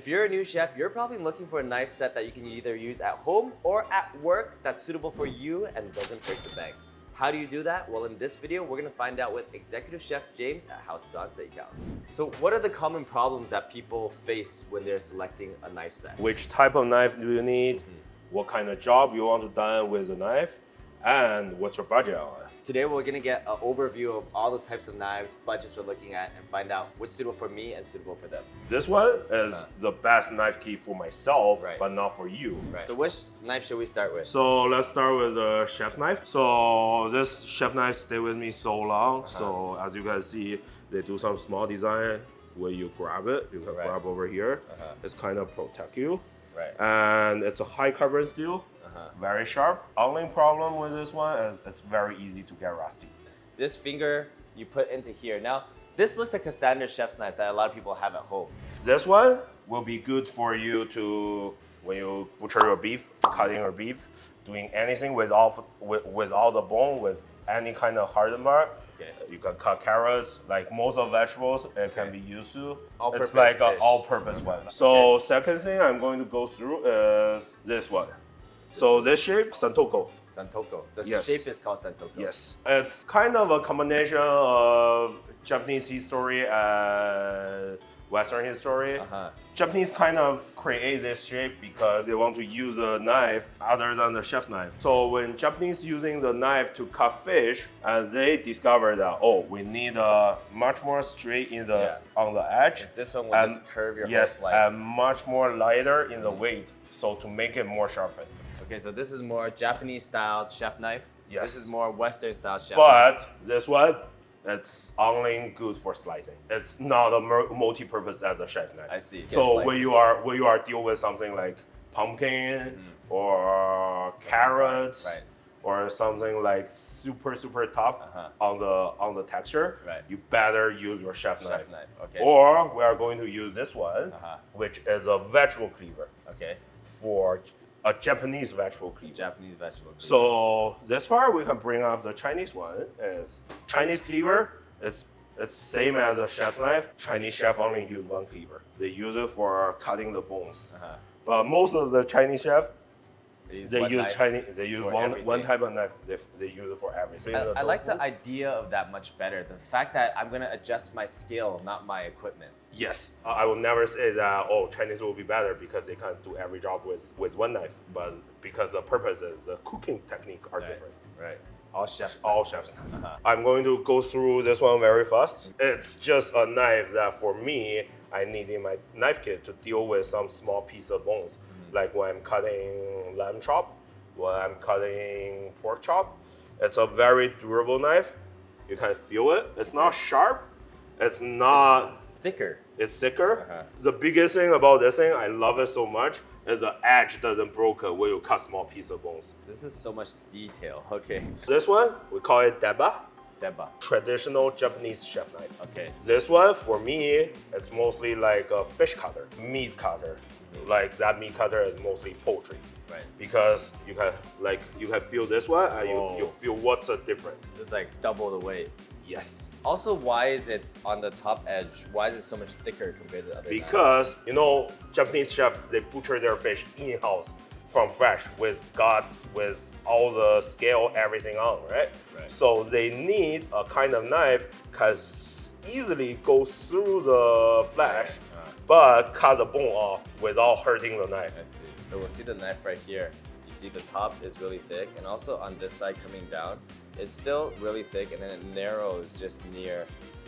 If you're a new chef, you're probably looking for a knife set that you can either use at home or at work that's suitable for you and doesn't break the bank. How do you do that? Well, in this video, we're gonna find out with Executive Chef James at House of Dawn Steakhouse. So what are the common problems that people face when they're selecting a knife set? Which type of knife do you need? What kind of job you want to done with the knife? And what's your budget on it? Today, we're gonna get an overview of all the types of knives, budgets we're looking at, and find out what's suitable for me and suitable for them. This one is the best knife key for myself, Right. but not for you. Right. So which knife should we start with? So let's start with the chef's knife. So this chef knife stayed with me so long. So as you can see, they do some small design. When you grab it, you can grab over here. It's kind of protect you. Right. And it's a high carbon steel, very sharp. Only problem with this one is it's very easy to get rusty. This finger you put into here. Now, this looks like a standard chef's knife that a lot of people have at home. This one will be good for you to, when you butcher your beef, cutting your beef, doing anything without the bone, with any kind of hardened part. Okay. You can cut carrots, like most of vegetables it can be used to. All-purpose It's like an dish. all-purpose one. So second thing I'm going to go through is this one. So this shape, Santoko. Santoko. The Yes. shape is called Santoko. Yes. It's kind of a combination of Japanese history and Western history. Japanese kind of create this shape because they want to use a knife other than the chef's knife. So when Japanese using the knife to cut fish, and they discovered that, oh, we need a much more straight in the on the edge. This one will just curve your whole slice. And much more lighter in the weight, so to make it more sharpened. Okay, so this is more Japanese style chef knife. Yes. This is more Western style chef knife. But this one, it's only good for slicing. It's not a multi-purpose as a chef knife. I see. So Yes, when you are deal with something like pumpkin or carrots or something like super tough on the texture, you better use your chef knife. Okay. Or we are going to use this one, which is a vegetable cleaver. Okay. For a Japanese vegetable cleaver. Japanese vegetable cleaver. So this part we can bring up the Chinese one. Is Chinese cleaver. It's same as a chef's knife. Chinese chef only use one cleaver. They use it for cutting the bones. But most of the Chinese chef, they use one type of knife. They use it for everything. I like the idea of that much better. The fact that I'm gonna adjust my skill, not my equipment. Yes, I will never say that, oh, Chinese will be better because they can't do every job with one knife, but because the purposes, the cooking technique are different. Right. All chefs. All chefs. I'm going to go through this one very fast. It's just a knife that for me, I need in my knife kit to deal with some small piece of bones. Like when I'm cutting lamb chop, when I'm cutting pork chop. It's a very durable knife. You can feel it. It's not sharp. It's not. It's thicker. It's thicker. The biggest thing about this thing, I love it so much, is the edge doesn't broken when you cut small piece of bones. This is so much detail. Okay. This one, we call it deba. Deba. Traditional Japanese chef knife. Okay. This one, for me, it's mostly like a fish cutter, meat cutter. Like that meat cutter is mostly poultry. Right. Because you can feel this one and you feel what's the difference. It's like double the weight. Yes. Also, why is it on the top edge? Why is it so much thicker compared to the other Because, Japanese chefs, they butcher their fish in-house from fresh with guts, with all the scale, everything on, right? So they need a kind of knife can easily go through the flesh, but cut the bone off without hurting the knife. I see. So we'll see the knife right here. You see the top is really thick, and also on this side coming down, it's still really thick, and then it narrows just near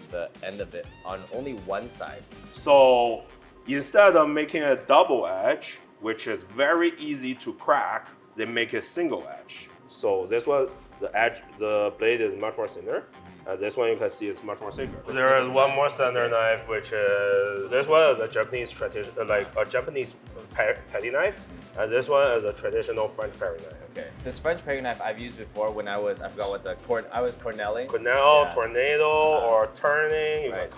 the end of it on only one side. So instead of making a double edge, which is very easy to crack, they make a single edge. So this one, the blade is much more thinner. And this one you can see it's much more thicker. There is one more standard knife, which is this one is a Japanese Japanese petty knife, and this one is a traditional French paring knife. Okay. This French paring knife I've used before when I forgot what I was cornelling. Tornado, or turning. You can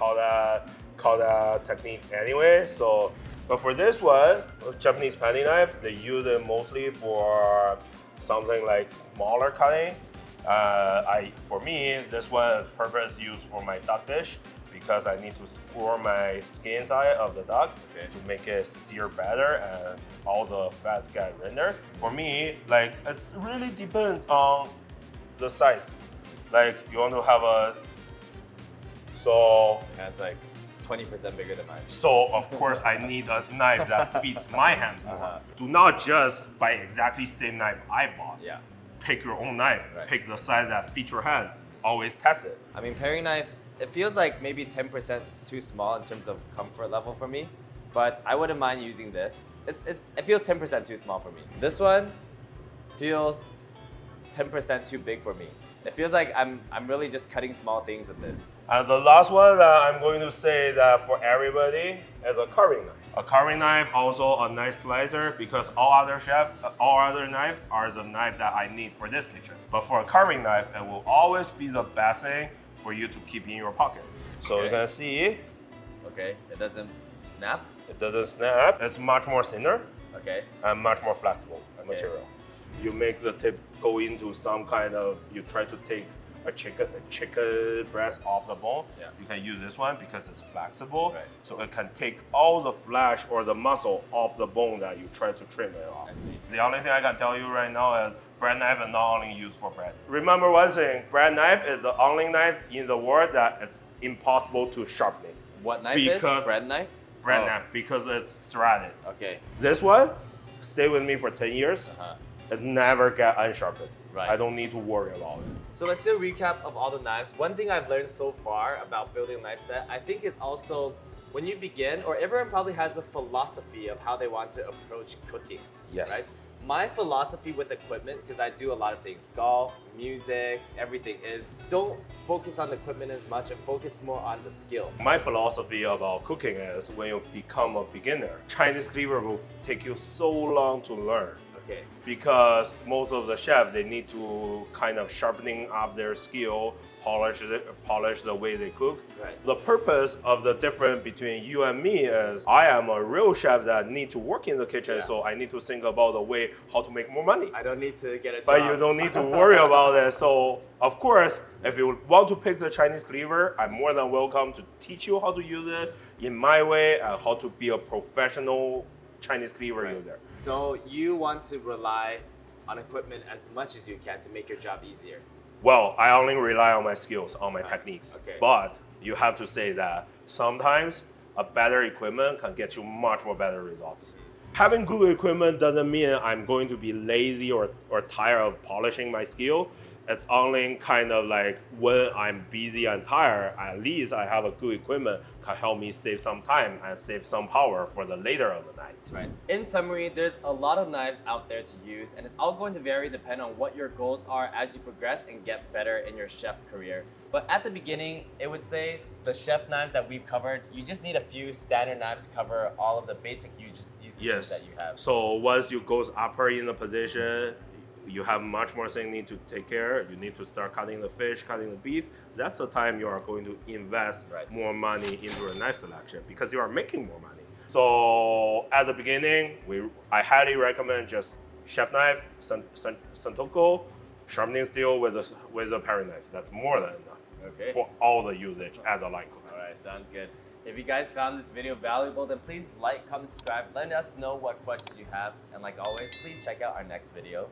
call that technique anyway. So, but for this one, Japanese petty knife, they use it mostly for something like smaller cutting. For me, this one is purpose used for my duck dish because I need to score my skin side of the duck to make it sear better and all the fat get rendered. For me, like it really depends on the size. Like you want to have a That's like 20% bigger than mine. So of course I need a knife that fits my hand more. Do not just buy exactly same knife I bought. Yeah. Pick your own knife. Right. Pick the size that fits your hand. Always test it. I mean, paring knife, it feels like maybe 10% too small in terms of comfort level for me, but I wouldn't mind using this. It feels 10% too small for me. This one feels 10% too big for me. It feels like I'm really just cutting small things with this. And the last one that I'm going to say that for everybody is a carving knife. A carving knife, also a nice slicer, because all other knives are the knife that I need for this kitchen. But for a carving knife, it will always be the best thing for you to keep in your pocket. So you can see, Okay, it doesn't snap. it doesn't snap. It's much more thinner Okay. and much more flexible material. You make the tip go into some kind of, you try to take a chicken breast off the bone. Yeah. You can use this one because it's flexible. Right. So it can take all the flesh or the muscle off the bone that you try to trim it off. I see. The only thing I can tell you right now is bread knife is not only used for bread. Remember one thing, bread knife is the only knife in the world that it's impossible to sharpen. What knife is? Bread knife? Bread knife, because it's serrated. Okay. This one, stay with me for 10 years. It never get unsharpened. Right. I don't need to worry about it. So let's do a recap of all the knives. One thing I've learned so far about building a knife set, I think is also when you begin, or everyone probably has a philosophy of how they want to approach cooking. Yes. Right? My philosophy with equipment, because I do a lot of things, golf, music, everything, is don't focus on the equipment as much and focus more on the skill. My philosophy about cooking is when you become a beginner, Chinese cleaver will take you so long to learn. Okay. Because most of the chefs, they need to kind of sharpening up their skill, polish the way they cook. Right. The purpose of the difference between you and me is I am a real chef that need to work in the kitchen, so I need to think about the way how to make more money. I don't need to get a job. But you don't need to worry about it. So of course, if you want to pick the Chinese cleaver, I'm more than welcome to teach you how to use it in my way and how to be a professional Chinese cleaver user. So you want to rely on equipment as much as you can to make your job easier. Well, I only rely on my skills, on my techniques. Okay. But you have to say that sometimes a better equipment can get you much more better results. Having good equipment doesn't mean I'm going to be lazy or tired of polishing my skill. It's only kind of like when I'm busy and tired, at least I have a good equipment can help me save some time and save some power for the later of the night. Right. In summary, there's a lot of knives out there to use, and it's all going to vary depending on what your goals are as you progress and get better in your chef career. But at the beginning, it would say the chef knives that we've covered, you just need a few standard knives to cover all of the basic usages that you have. So once you goes upper in the position, you have much more things need to take care. You need to start cutting the fish, cutting the beef. That's the time you are going to invest more money into a knife selection because you are making more money. So at the beginning, I highly recommend just chef knife, Santoku, sharpening steel with a paring knife. That's more than enough for all the usage as a line cook. All right, sounds good. If you guys found this video valuable, then please like, comment, subscribe. Let us know what questions you have. And like always, please check out our next video.